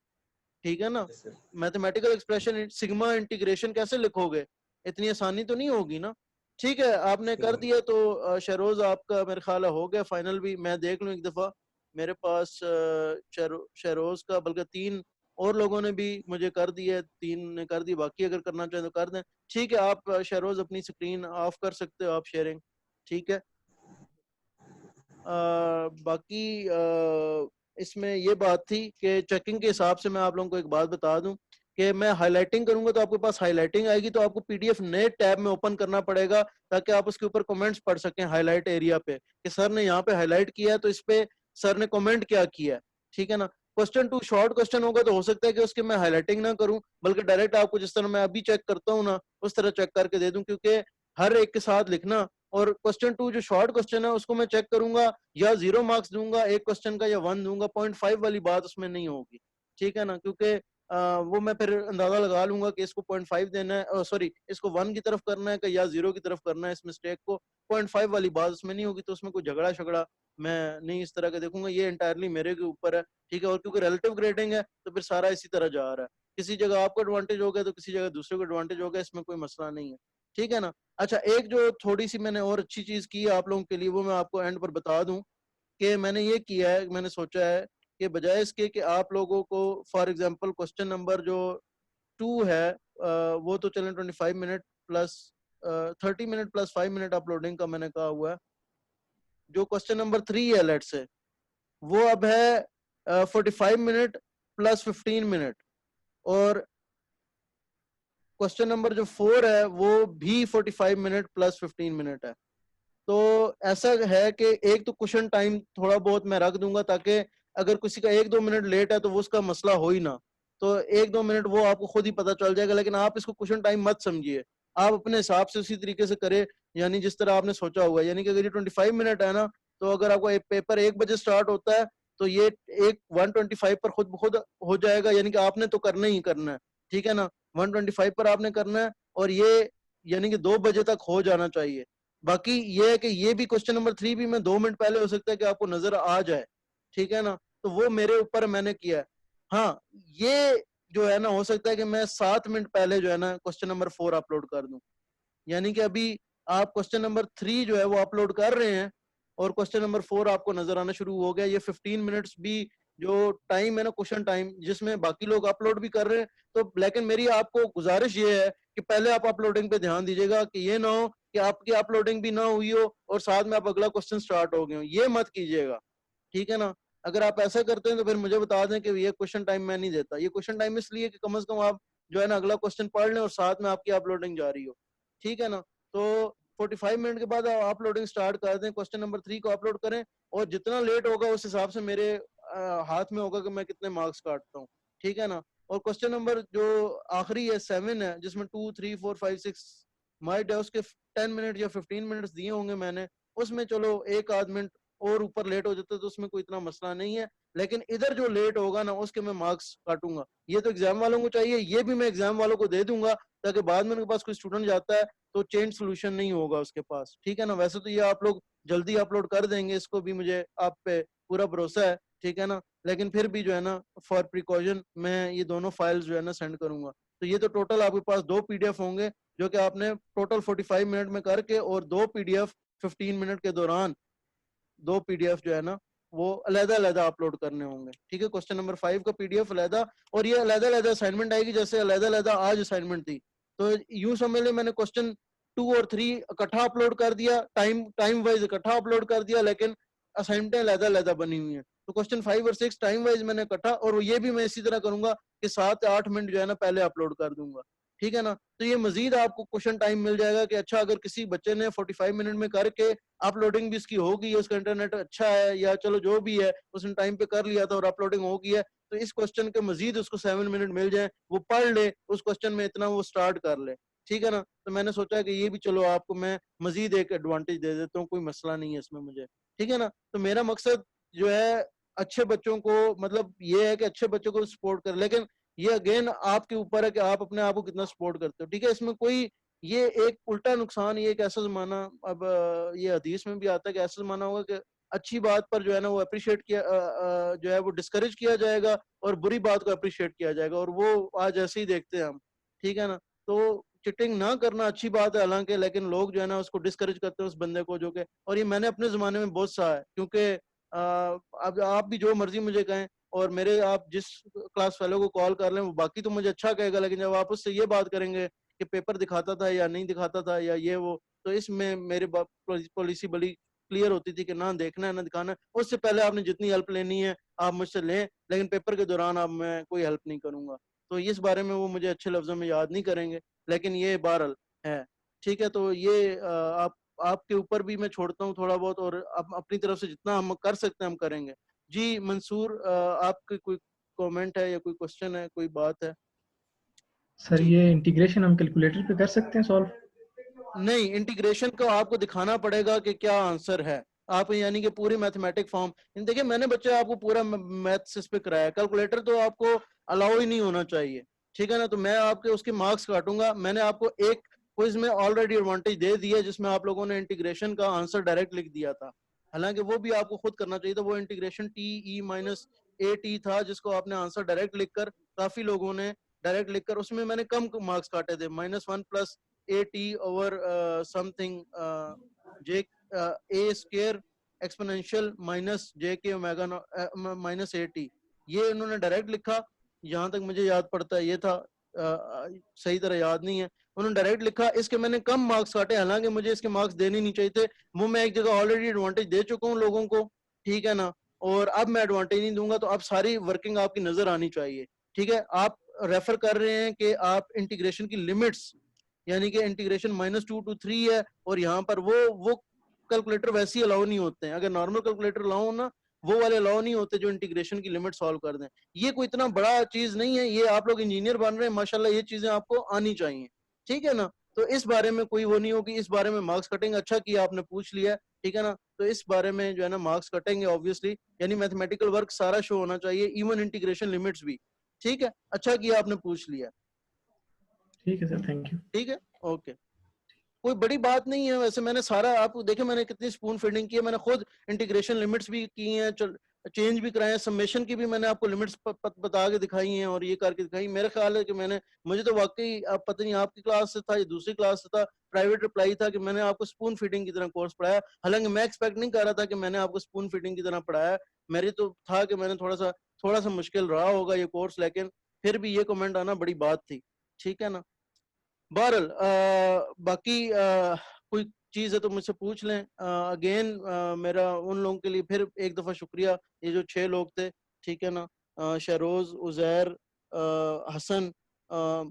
ठीक है ना? Yes sir. Mathematical expression sigma integration कैसे लिखोगे, इतनी आसानी तो नहीं होगी ना। ठीक है, आपने कर दिया तो शहरोज आपका मेरे ख्याल है हो गया फाइनल भी। मैं देख लूँ एक दफा, मेरे पास शहरोज का बल्कि 3 और लोगों ने भी मुझे कर दिया, 3 ने कर दी, बाकी अगर करना चाहें तो कर दें। ठीक है, आप शहरोज अपनी स्क्रीन ऑफ कर सकते हो, आप शेयरिंग। ठीक है। बाकी इसमें ये बात थी कि चेकिंग के हिसाब से मैं आप लोगों को एक बात बता दूं कि मैं हाईलाइटिंग करूंगा तो आपके पास हाईलाइटिंग आएगी, तो आपको पीडीएफ नए टैब में ओपन करना पड़ेगा ताकि आप उसके ऊपर कमेंट्स पढ़ सकें हाईलाइट एरिया पे, कि सर ने यहाँ पे हाईलाइट किया है तो इस पे सर ने कमेंट क्या किया है। ठीक है ना? क्वेश्चन 2 शॉर्ट क्वेश्चन होगा तो हो सकता है कि उसके मैं हाईलाइटिंग ना करूं, बल्कि डायरेक्ट आपको जिस तरह मैं अभी चेक करता हूँ ना उस तरह चेक करके दे दूं, क्योंकि हर एक के साथ लिखना। और क्वेश्चन 2 जो शॉर्ट क्वेश्चन है उसको मैं चेक करूंगा, या 0 मार्क्स दूंगा एक क्वेश्चन का, या 1 दूंगा, 0.5 वाली बात उसमें नहीं होगी। ठीक है ना? क्योंकि वो मैं फिर अंदाजा लगा लूंगा कि इसको 0.5 देना है, सॉरी इसको 1 की तरफ करना है कि या 0 की तरफ करना है, इस मिस्टेक को 0.5 वाली बात उसमें नहीं होगी, तो उसमें कोई झगड़ा शगड़ा मैं नहीं इस तरह का देखूंगा, ये इंटायरली मेरे के ऊपर है। ठीक है, और क्योंकि रिलेटिव ग्रेडिंग है तो फिर सारा इसी तरह जा रहा है, किसी जगह आपको एडवांटेज हो गया तो किसी जगह दूसरे को एडवांटेज हो गया, इसमें कोई मसला नहीं है। ठीक है ना? अच्छा, एक जो थोड़ी सी मैंने और अच्छी चीज की है आप लोगों के लिए, वो मैं आपको एंड पर बता दूं कि मैंने ये किया है, मैंने सोचा है कि बजाय इसके कि आप लोगों को फॉर एग्जांपल क्वेश्चन नंबर जो 2 है, वो तो चलें 25 minute plus 30 minute plus 5 minute uploading का मैंने कहा हुआ है। जो क्वेश्चन नंबर 3 है लेट से, वो अब है 45 मिनट प्लस 15 मिनट। और क्वेश्चन नंबर जो 4 है वो भी 45 मिनट प्लस 15 मिनट है। तो ऐसा है कि एक तो क्वेश्चन टाइम थोड़ा बहुत मैं रख दूंगा, ताकि अगर किसी का 1-2 मिनट लेट है तो वो उसका मसला हो ही ना, तो 1-2 मिनट वो आपको खुद ही पता चल जाएगा। लेकिन आप इसको क्वेश्चन टाइम मत समझिए, आप अपने हिसाब से उसी तरीके से करें, यानी जिस तरह आपने सोचा हुआ है। यानी कि अगर ये 25 मिनट है ना, तो अगर आपका एक पेपर 1 बजे स्टार्ट होता है तो ये एक 125 पर खुद ब खुद हो जाएगा, यानी कि आपने तो करना ही करना है, ठीक है ना। 125 पर आपने करना है और ये यानी कि 2 बजे तक हो जाना चाहिए। बाकी ये है कि ये भी क्वेश्चन नंबर 3 भी मैं 2 मिनट पहले हो सकता है कि आपको नजर आ जाए, ठीक है ना, तो वो मेरे ऊपर मैंने किया है। हाँ, ये जो है ना हो सकता है कि मैं 7 मिनट पहले जो है ना क्वेश्चन नंबर 4 अपलोड कर दूं, यानी कि अभी आप क्वेश्चन नंबर 3 जो है वो अपलोड कर रहे हैं और क्वेश्चन नंबर 4 आपको नजर आना शुरू हो गया। ये 15 मिनट्स भी जो टाइम है ना क्वेश्चन टाइम, जिसमें बाकी लोग अपलोड भी कर रहे हैं, तो लेकिन मेरी आपको गुजारिश ये है कि पहले आप अपलोडिंग पे ध्यान दीजिएगा कि ये ना हो कि आपकी अपलोडिंग भी ना हुई हो और साथ में आप अगला क्वेश्चन स्टार्ट हो गए हो, ये मत कीजिएगा, ठीक है ना। अगर आप ऐसा करते हैं तो फिर मुझे बता दें कि ये क्वेश्चन टाइम मैं नहीं देता। ये क्वेश्चन टाइम इसलिए कि कम से कम आप जो है ना अगला क्वेश्चन पढ़ लें और साथ में आपकी अपलोडिंग जारी हो, ठीक है ना। तो 45 मिनट के बाद आप अपलोडिंग स्टार्ट कर दें, क्वेश्चन नंबर 3 को अपलोड करें और जितना लेट होगा उस हिसाब से मेरे हाथ में होगा कि मैं कितने मार्क्स काटता हूँ, ठीक है ना। और क्वेश्चन नंबर जो आखिरी है 7 है, जिसमें 2 3 4 5 6 माइट है, उसके 10 मिनट या 15 मिनट्स दिए होंगे मैंने, उसमें चलो एक आध मिनट और ऊपर लेट हो जाता है तो उसमें कोई इतना मसला नहीं है, लेकिन इधर जो लेट होगा ना उसके मैं मार्क्स काटूंगा। ये तो एग्जाम वालों को चाहिए, ये भी मैं एग्जाम वालों को दे दूंगा ताकि बाद में उनके पास कोई स्टूडेंट जाता है तो चेंज सोल्यूशन नहीं होगा उसके पास, ठीक है ना। वैसे तो ये आप लोग जल्दी अपलोड कर देंगे, इसको भी मुझे आप पे पूरा भरोसा है, ठीक है ना, लेकिन फिर भी जो है ना फॉर प्रिकॉशन मैं ये दोनों फाइल्स जो है ना सेंड करूंगा। तो ये तो टोटल आपके पास 2 पीडीएफ होंगे जो कि आपने टोटल 45 मिनट में करके, और 2 पीडीएफ 15 मिनट के दौरान 2 पीडीएफ जो है ना वो अलग अलग अपलोड करने होंगे, ठीक है। क्वेश्चन नंबर 5 का पीडीएफ अलग, और ये अलग अलग असाइनमेंट आएगी, जैसे अलग अलग आज असाइनमेंट थी, तो यूं समझ ले मैंने क्वेश्चन 2 और 3 इकट्ठा अपलोड कर दिया, टाइम टाइम वाइज इकट्ठा अपलोड कर दिया, लेकिन असाइनमेंटें अलग अलग बनी हुई हैं। तो क्वेश्चन 5 और 6 टाइम वाइज मैंने इकट्ठा, और ये भी मैं इसी तरह करूंगा कि 7 या 8 मिनट जो है ना पहले अपलोड कर दूंगा, ठीक है ना। तो ये मजीद आपको क्वेश्चन टाइम मिल जाएगा कि अच्छा अगर किसी बच्चे ने 45 मिनट में करके अपलोडिंग भी इसकी होगी, उसका इंटरनेट अच्छा है या चलो जो भी है उसने टाइम पे कर लिया था और अपलोडिंग हो गई है, तो इस क्वेश्चन के मजीद उसको 7 मिनट मिल जाए, वो पढ़ ले उस क्वेश्चन में इतना, वो स्टार्ट कर ले, ठीक है ना। तो मैंने सोचा कि ये भी चलो आपको मैं मजीद एक एडवांटेज दे देता हूँ, कोई मसला नहीं है इसमें मुझे, ठीक है ना। तो मेरा मकसद जो है अच्छे बच्चों को, मतलब ये है कि अच्छे बच्चों को सपोर्ट कर, लेकिन ये अगेन आपके ऊपर है कि आप अपने आप को कितना सपोर्ट करते हो, ठीक है। इसमें कोई ये एक उल्टा नुकसान, ये एक ऐसा जमाना, अब ये हदीस में भी आता है कि ऐसा जमाना होगा कि अच्छी बात पर जो है ना वो अप्रिशिएट किया जो है वो डिस्करेज किया जाएगा और बुरी बात को अप्रिशिएट किया जाएगा, और वो आज ऐसे ही देखते हैं हम, ठीक है ना। तो चिटिंग ना करना अच्छी बात है हालांकि, लेकिन लोग जो है ना उसको डिस्करेज करते हैं उस बंदे को, जो कि, और ये मैंने अपने जमाने में बहुत सा है, क्योंकि अब आप भी जो मर्जी मुझे कहें और मेरे आप जिस क्लास फेलो को कॉल कर लें वो बाकी तो मुझे अच्छा कहेगा, लेकिन जब आप उससे ये बात करेंगे कि पेपर दिखाता था या नहीं दिखाता था या ये वो, तो इसमें मेरे पॉलिसी बड़ी क्लियर होती थी कि ना देखना है ना दिखाना है, उससे पहले आपने जितनी हेल्प लेनी है आप मुझसे लें, लेकिन पेपर के दौरान अब मैं कोई हेल्प नहीं करूंगा। तो इस बारे में वो मुझे अच्छे लफ्जों में याद नहीं करेंगे, लेकिन ये बहरहाल है, ठीक है। तो ये आपके ऊपर भी मैं छोड़ता हूँ थोड़ा बहुत, और अपनी तरफ से जितना हम कर सकते हैं हम करेंगे। जी मंसूर, आपके कोई कमेंट है या कोई क्वेश्चन है, कोई बात है? सर जी ये इंटीग्रेशन हम कैलकुलेटर पे कर सकते हैं सॉल्व? नहीं, इंटीग्रेशन को आपको दिखाना पड़ेगा कि क्या आंसर है, आप यानी कि पूरी मैथमेटिक फॉर्म, देखिए मैंने बच्चे आपको पूरा मैथ्स इस पे कराया, कैलकुलेटर तो आपको अलाउ ही नहीं होना चाहिए, ठीक है ना। तो मैं आपके उसके मार्क्स काटूंगा। मैंने आपको एक क्विज में ऑलरेडी एडवांटेज दे दिया जिसमें आप लोगों ने इंटीग्रेशन का आंसर डायरेक्ट लिख दिया था, हालांकि वो भी आपको खुद करना चाहिए था। वो इंटीग्रेशन TE-AT था जिसको आपने आंसर डायरेक्ट लिखकर, काफी लोगों ने डायरेक्ट लिखकर, उसमें मैंने कम मार्क्स काटे थे, -1 + AT over something J A square exponential minus JK omega minus AT, ये इन्होंने डायरेक्ट लिखा, जहां तक मुझे याद पड़ता है ये था, सही तरह याद नहीं है, उन्होंने डायरेक्ट लिखा। इसके मैंने कम मार्क्स काटे, हालांकि मुझे इसके मार्क्स देने नहीं चाहिए थे, वो मैं एक जगह ऑलरेडी एडवांटेज दे चुका हूँ लोगों को, ठीक है ना, और अब मैं एडवांटेज नहीं दूंगा। तो अब सारी वर्किंग आपकी नजर आनी चाहिए, ठीक है। आप रेफर कर रहे हैं कि आप इंटीग्रेशन की लिमिट्स, यानी कि इंटीग्रेशन -2 to 3 है, और यहाँ पर वो कैलकुलेटर वैसे ही अलाउ नहीं होते हैं, अगर नॉर्मल कैलकुलेटर अलाउ हो ना, वो वाले अलाउ नहीं होते जो इंटीग्रेशन की लिमिट सॉल्व कर दें। ये कोई इतना बड़ा चीज नहीं है, ये आप लोग इंजीनियर बन रहे हैं माशाल्लाह, ये चीजें आपको आनी चाहिए, ठीक है ना। तो इस बारे में कोई वो नहीं होगी, इस बारे में मार्क्स कटेंगे। अच्छा किया आपने पूछ लिया, ठीक है ना, तो इस बारे में जो है ना मार्क्स कटेंगे ऑब्वियसली, यानी मैथमेटिकल वर्क सारा शो होना चाहिए, इवन इंटीग्रेशन लिमिट्स भी, ठीक है। अच्छा किया आपने पूछ लिया, ठीक है सर, थैंक यू। ठीक है, ओके। कोई बड़ी बात नहीं है वैसे, मैंने सारा आप देखे मैंने कितनी स्पून फीडिंग की है, मैंने खुद इंटीग्रेशन लिमिट्स भी की हैं, चेंज भी कराए हैं, समेशन की भी मैंने आपको लिमिट्स बता के दिखाई हैं और ये करके दिखाई। मेरा ख्याल है कि मैंने, मुझे तो वाकई आप पता नहीं आपकी क्लास से था या दूसरी क्लास से था, प्राइवेट रिप्लाई था कि मैंने आपको स्पून फीडिंग की तरह कोर्स पढ़ाया। हालांकि मैं एक्सपेक्ट नहीं कर रहा था कि मैंने आपको स्पून फीडिंग की तरह पढ़ाया, मेरी तो था कि मैंने थोड़ा सा मुश्किल रहा होगा ये कोर्स, लेकिन फिर भी ये कमेंट आना बड़ी बात थी, ठीक है ना। बहरल बाकी कोई चीज़ है तो मुझसे पूछ लें। अगेन मेरा उन लोगों के लिए फिर एक दफ़ा शुक्रिया, ये जो 6 लोग थे, ठीक है ना, शहरोज़, उज़ैर, हसन,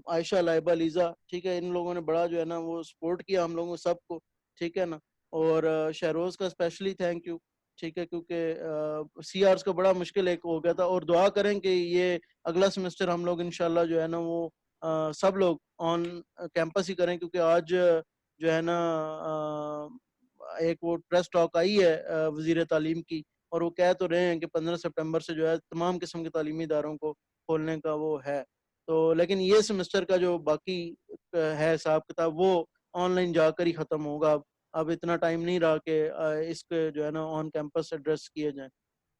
आयशा, लाइबा, लीज़ा, ठीक है, इन लोगों ने बड़ा जो है ना वो सपोर्ट किया हम लोगों सबको, ठीक है ना। और शहरोज़ का स्पेशली थैंक यू, ठीक है, क्योंकि सीआर्स का बड़ा मुश्किल एक हो गया था। और दुआ करें कि ये अगला सेमेस्टर हम लोग इंशाल्लाह जो है ना वो सब लोग ऑन कैंपस ही करें, क्योंकि आज जो है ना एक वो प्रेस टॉक आई है वजीर तालीम की, और वो कह तो रहे हैं कि 15 सितंबर से जो है तमाम किस्म के तालीमी इदारों को खोलने का वो है। तो लेकिन ये सेमेस्टर का जो बाकी है हिसाब किताब वो ऑनलाइन जाकर ही ख़त्म होगा। अब इतना टाइम नहीं रहा कि इसके जो है ना ऑन कैंपस एड्रेस किए जाएं,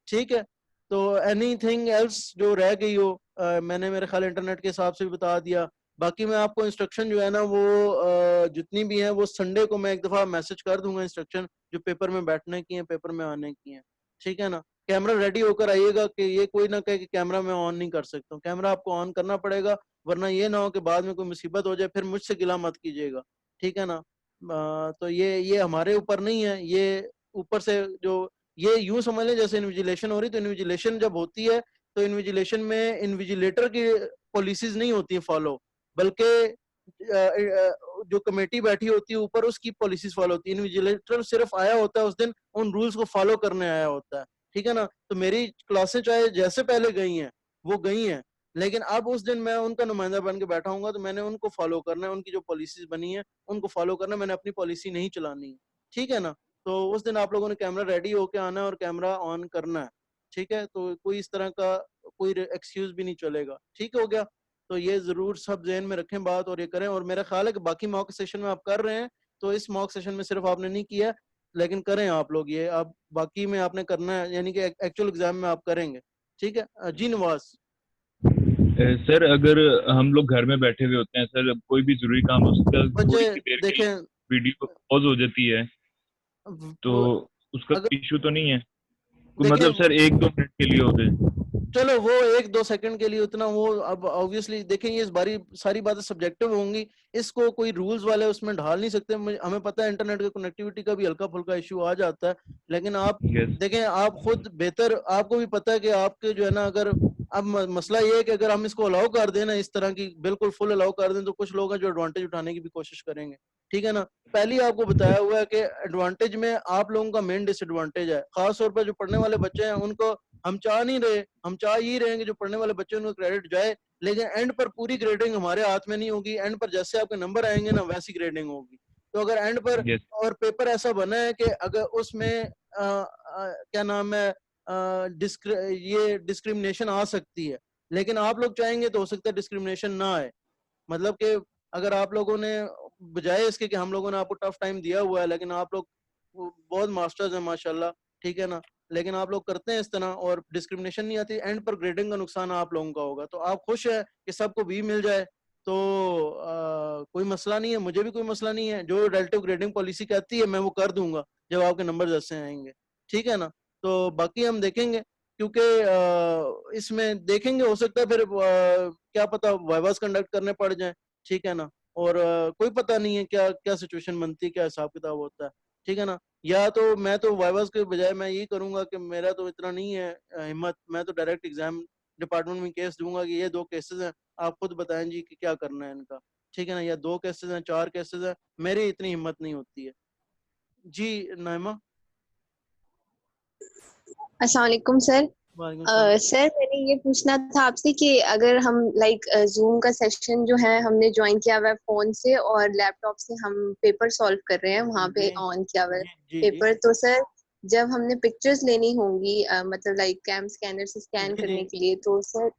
ठीक है। तो एनीथिंग एल्स जो रह गई हो, मैंने मेरे ख्याल इंटरनेट के हिसाब से भी बता दिया। बाकी मैं आपको इंस्ट्रक्शन जो है ना वो जितनी भी हैं वो संडे को मैं एक दफ़ा मैसेज कर दूंगा, इंस्ट्रक्शन जो पेपर में बैठने की हैं, पेपर में आने की हैं, ठीक है ना। कैमरा रेडी होकर आइएगा, कि ये कोई ना कहे कि कैमरा मैं ऑन नहीं कर सकता हूँ, कैमरा आपको ऑन करना पड़ेगा, वरना ये ना हो कि बाद में कोई मुसीबत हो जाए, फिर मुझसे गिला मत कीजिएगा, ठीक है ना। तो ये हमारे ऊपर नहीं है, ये ऊपर से जो, ये यूं समझ लें जैसे इन्विजिलेशन हो रही, तो इन्विजिलेशन जब होती है तो इन्विजिलेशन में इन्विजिलेटर की पॉलिसीज नहीं होती हैं फॉलो, बल्कि जो कमेटी बैठी होती है ऊपर उसकी पॉलिसीज फॉलो होती है। इन्विजिलेटर सिर्फ आया होता है उस दिन, उन रूल्स को फॉलो करने आया होता है, ठीक है ना। तो मेरी क्लासें चाहे जैसे पहले गई हैं वो गई हैं, लेकिन अब उस दिन मैं उनका नुमाइंदा बन के बैठा हूँ, तो मैंने उनको फॉलो करना है, उनकी जो पॉलिसीज बनी है उनको फॉलो करना है, मैंने अपनी पॉलिसी नहीं चलानी है, ठीक है ना। तो उस दिन आप लोगों ने कैमरा रेडी होके आना है और कैमरा ऑन करना है, ठीक है। तो कोई इस तरह का कोई एक्सक्यूज भी नहीं चलेगा, ठीक हो गया। तो ये जरूर सब जहन में रखें बात और ये करें। और मेरा ख्याल है कि बाकी मॉक सेशन में आप कर रहे हैं, तो इस मॉक सेशन में सिर्फ आपने नहीं किया, लेकिन करें आप लोग ये, आप बाकी में आपने करना है, यानी कि एक्चुअल एग्जाम में आप करेंगे, ठीक है जी। नवाज सर, अगर हम लोग घर में बैठे हुए होते हैं सर, कोई भी जरूरी काम हो सकता है, बच्चे थोड़ी सी देर के लिए देखें, वीडियो पॉज हो जाती है, तो उसका अगर इशू तो नहीं है कोई, देखें मतलब सर 1-2 मिनट के लिए हो गए? चलो वो 1-2 सेकंड के लिए उतना वो, अब ऑब्वियसली देखें ये इस बारी सारी बातें सब्जेक्टिव होंगी, इसको कोई रूल्स वाले उसमें ढाल नहीं सकते। हमें पता है इंटरनेट के कनेक्टिविटी का भी हल्का फुल्का इशू आ जाता है, लेकिन आप यस। देखें, आप खुद बेहतर, आपको भी पता है कि आपके जो है ना, अगर अब मसला ये है कि अगर हम इसको अलाउ कर दें ना, इस तरह की बिल्कुल फुल अलाउ कर दें, तो कुछ लोग हैं जो एडवांटेज उठाने की भी कोशिश करेंगे, ठीक है ना। पहले ही आपको बताया हुआ है कि एडवांटेज में आप लोगों का मेन डिसएडवांटेज है, खास तौर पर जो पढ़ने वाले बच्चे हैं उनको हम चाह नहीं रहे, हम चाह ही रहे हैं कि जो पढ़ने वाले बच्चे उनको क्रेडिट जाए, लेकिन एंड पर पूरी ग्रेडिंग हमारे हाथ में नहीं होगी, एंड पर जैसे आपके नंबर आएंगे ना वैसी ग्रेडिंग होगी। तो अगर एंड पर यस। और पेपर ऐसा बना है कि अगर उसमें क्या नाम है ये डिस्क्रिमिनेशन आ सकती है, लेकिन आप लोग चाहेंगे तो हो सकता है डिस्क्रिमिनेशन ना आए। मतलब कि अगर आप लोगों ने बजाय इसके कि हम लोगों ने आपको टफ टाइम दिया हुआ है, लेकिन आप लोग बहुत मास्टर्स हैं माशाल्लाह, ठीक है ना, लेकिन आप लोग करते हैं इस तरह और डिस्क्रिमिनेशन नहीं आती, एंड पर ग्रेडिंग का नुकसान आप लोगों का होगा। तो आप खुश है कि सबको बी मिल जाए, तो कोई मसला नहीं है, मुझे भी कोई मसला नहीं है, जो रिलेटिव ग्रेडिंग पॉलिसी कहती है मैं वो कर दूंगा जब आपके नंबर जैसे आएंगे, ठीक है ना। तो बाकी हम देखेंगे, क्योंकि इसमें देखेंगे, हो सकता है फिर क्या पता वाइवास कंडक्ट करने पड़ जाए, ठीक है ना। और कोई पता नहीं है क्या क्या सिचुएशन बनती है, क्या हिसाब किताब होता है, ठीक है ना। या तो मैं तो वाइवास के बजाय मैं यही करूंगा कि मेरा तो इतना नहीं है हिम्मत, मैं तो डायरेक्ट एग्जाम डिपार्टमेंट में केस दूंगा कि ये 2 केसेस हैं, आप खुद बताएं जी कि क्या करना है इनका, ठीक है ना। या 2 केसेस हैं, 4 केसेस हैं, मेरी इतनी हिम्मत नहीं होती है जी। नाइमा अस्सलाम वालेकुम सर। वालेकुम सलाम। सर मैंने ये पूछना था आपसे कि अगर हम लाइक जूम का सेशन जो है हमने ज्वाइन किया हुआ है फोन से और लैपटॉप से हम पेपर सॉल्व कर रहे हैं वहां पे जी ऑन किया हुआ है जी जी पेपर, तो सर जब हमने पिक्चर्स लेनी होंगी मतलब लाइक कैम स्कैनर से स्कैन जी करने जी के लिए, तो सर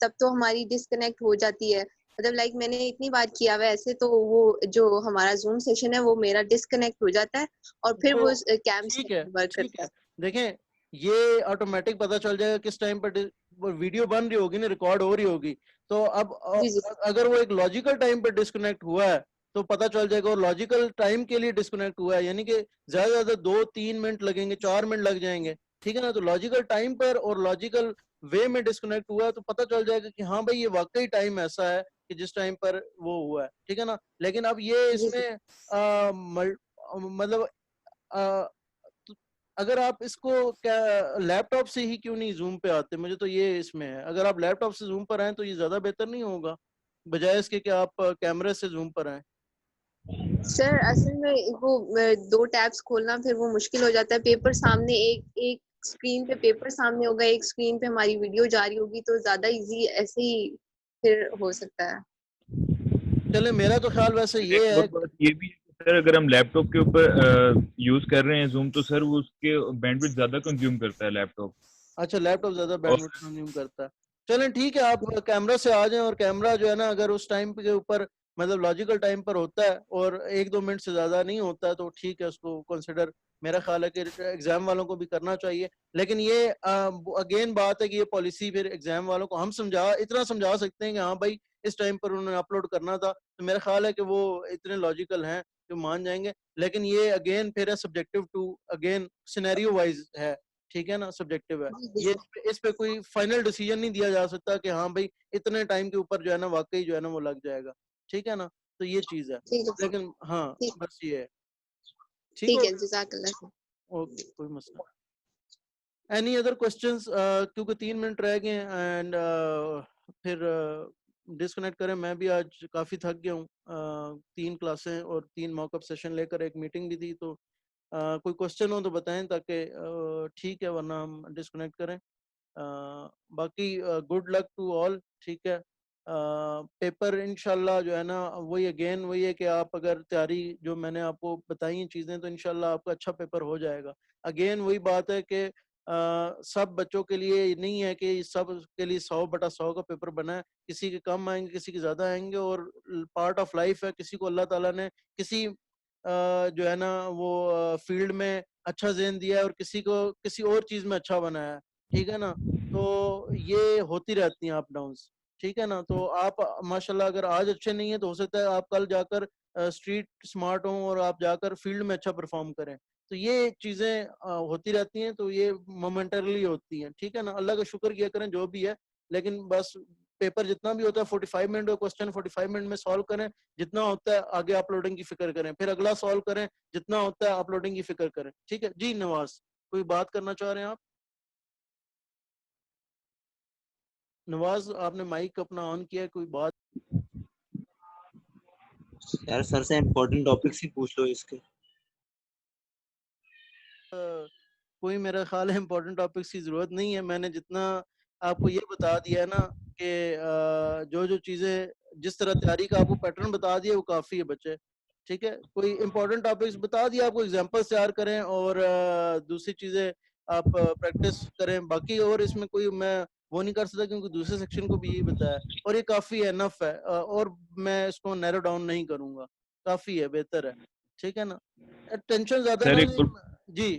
तब तो हमारी डिस्कनेक्ट हो जाती है। मतलब लाइक मैंने इतनी बार किया हुआ है ऐसे, तो वो जो हमारा जूम सेशन है वो मेरा डिस्कनेक्ट हो जाता है और फिर तो वो कैम ठीक है वर्क ठीक करता है। है। देखें, ये ऑटोमेटिक पता चल जाएगा किस टाइम पर वीडियो बन रही होगी ना, रिकॉर्ड हो रही होगी। तो अब जी जी अगर वो एक लॉजिकल टाइम पर डिस्कनेक्ट हुआ है तो पता चल जाएगा, और लॉजिकल टाइम के लिए डिस्कनेक्ट हुआ है यानी कि ज्यादा से ज्यादा 2-3 मिनट लगेंगे, 4 मिनट लग जाएंगे, ठीक है ना। तो लॉजिकल टाइम पर और लॉजिकल वे में डिस्कनेक्ट हुआ है तो पता चल जाएगा कि हाँ भाई ये वाकई टाइम ऐसा है कि जिस टाइम पर वो हुआ है, ठीक है ना। लेकिन अब ये जी जी इसमें मतलब अ, तो अगर आप इसको क्या लैपटॉप से ही क्यों नहीं जूम पे आते, मुझे तो ये इसमें है। अगर आप लैपटॉप से जूम पर आए तो ये ज्यादा बेहतर नहीं होगा बजाय इसके कि आप कैमरे से जूम पर आए। सर असल में वो दो टैब्स खोलना फिर वो मुश्किल हो जाता है। पेपर सामने एक एक स्क्रीन पे पेपर सामने होगा, एक स्क्रीन पे हमारी वीडियो जा रही होगी, तो ज्यादा इजी ऐसे ही फिर हो सकता है। चले, मेरा तो ख्याल वैसे फिर ये एक है। और बात ये भी है कि सर अगर हम लैपटॉप के ऊपर यूज कर रहे हैं जूम, तो सर वो उसके बैंडविड्थ ज्यादा कंज्यूम करता है लैपटॉप। अच्छा, लैपटॉप ज्यादा और बैंडविड्थ कंज्यूम करता है। चलें ठीक है, आप कैमरा से आ जाएं, और कैमरा जो है ना अगर उस टाइम के ऊपर मतलब लॉजिकल टाइम पर होता है और 1-2 मिनट से ज्यादा नहीं होता है तो ठीक है, उसको कंसिडर मेरा ख्याल है कि एग्जाम वालों को भी करना चाहिए। लेकिन ये अगेन बात है कि ये पॉलिसी फिर एग्जाम वालों को हम इतना समझा सकते हैं कि हाँ भाई इस टाइम पर उन्होंने अपलोड करना था, तो मेरा ख्याल है कि वो इतने लॉजिकल हैं कि मान जाएंगे। लेकिन ये अगेन फिर है subjective to, again scenario wise है, ठीक है ना, सब्जेक्टिव है। जी जी ये सर। इस पे कोई फाइनल डिसीजन नहीं दिया जा सकता कि हाँ भाई इतने टाइम के ऊपर जो है ना वाकई जो है ना वो लग जाएगा, ठीक है ना। तो ये चीज है। ठीक है सर। लेकिन हाँ, ठीक बस ये है। ठीक ठीक हो है, गया। जज़ाकल्लाह सर। ओके, कोई मसला। एनी अदर क्वेश्चंस, क्योंकि 3 मिनट रह गए एंड फिर डिस्कनेक्ट करें। मैं भी आज काफी थक गया हूँ, 3 क्लासें और 3 मॉकअप सेशन लेकर एक मीटिंग भी थी। तो कोई क्वेश्चन हो तो बताएं ताकि ठीक है, वरना हम डिस्कनेक्ट करें। बाकी गुड लक टू ऑल, ठीक है। पेपर इंशाल्लाह जो है ना वही है कि आप अगर तैयारी जो मैंने आपको बताई हैं चीज़ें, तो इंशाल्लाह आपका अच्छा पेपर हो जाएगा। अगेन वही बात है कि सब बच्चों के लिए नहीं है कि सब के लिए 100/100 का पेपर बना है। किसी के कम आएंगे, किसी के ज़्यादा आएंगे, और पार्ट ऑफ लाइफ है। किसी को अल्लाह ताला ने किसी जो है ना वो फील्ड में अच्छा ज़हन दिया है और किसी को किसी और चीज़ में अच्छा बनाया है, ठीक है ना। तो ये होती रहती हैं अप डाउन्स, ठीक है ना। तो आप माशाल्लाह अगर आज अच्छे नहीं है तो हो सकता है आप कल जाकर स्ट्रीट स्मार्ट हों और आप जाकर फील्ड में अच्छा परफॉर्म करें। तो ये चीज़ें होती रहती हैं, तो ये मोमेंटरली होती हैं, ठीक है ना। अल्लाह का शुक्र किया करें जो भी है। लेकिन बस पेपर जितना भी होता है 45 मिनट का क्वेश्चन 45 मिनट में सॉल्व करें। जितना होता है आगे अपलोडिंग की फिक्र करें, फिर अगला सॉल्व करें। जितना होता है अपलोडिंग की फिक्र करें, ठीक है जी। नवाज, कोई बात करना चाह रहे हैं आप? नवाज, आपने माइक अपना ऑन किया है, कोई बात? यार सर से इम्पोर्टेंट टॉपिक्स ही पूछ लो इसके। कोई मेरा ख्याल है इम्पोर्टेंट टॉपिक्स की ज़रूरत नहीं है। मैंने जितना आपको ये बता दिया है ना कि जो जो चीज़ें जिस तरह तैयारी का आपको पैटर्न बता दिया वो काफ़ी है बच्चे, ठीक है। कोई इम्पोर्टेंट टॉपिक्स बता दिया आपको, एग्जांपल्स तैयार करें और दूसरी चीज़ें आप प्रैक्टिस करें। बाकी और इसमें कोई मैं वो नहीं कर सकता क्योंकि दूसरे सेक्शन को भी यही बताया और ये काफ़ी है, इनफ है। और मैं इसको नैरो डाउन नहीं करूँगा, काफ़ी है, बेहतर है, ठीक है ना। टेंशन ज़्यादा सर ना एक लें। और जी